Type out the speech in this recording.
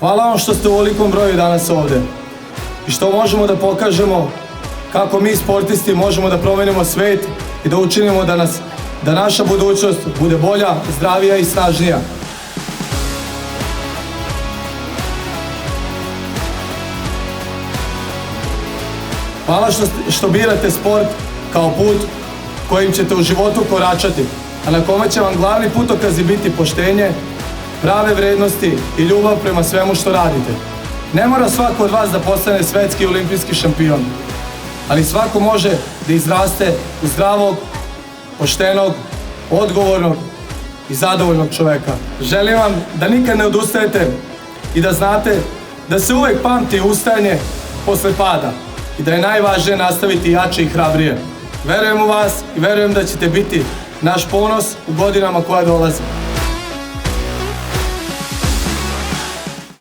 Hvala vam što ste u ovolikom broju danas ovde i što možemo da pokažemo kako mi sportisti možemo da promenimo svet i da učinimo da naša budućnost bude bolja, zdravija i snažnija. Hvala što birate sport kao put kojim ćete u životu koračati, a na kome će vam glavni putokazi biti poštenje, prave vrednosti i ljubav prema svemu što radite. Ne mora svako od vas da postane svetski i olimpijski šampion, ali svako može da izraste u zdravog, poštenog, odgovornog i zadovoljnog čoveka. Želim vam da nikad ne odustajete i da znate da se uvek pamti ustajanje posle pada i da je najvažnije nastaviti jače i hrabrije. Verujem u vas i verujem da ćete biti naš ponos u godinama koje dolaze.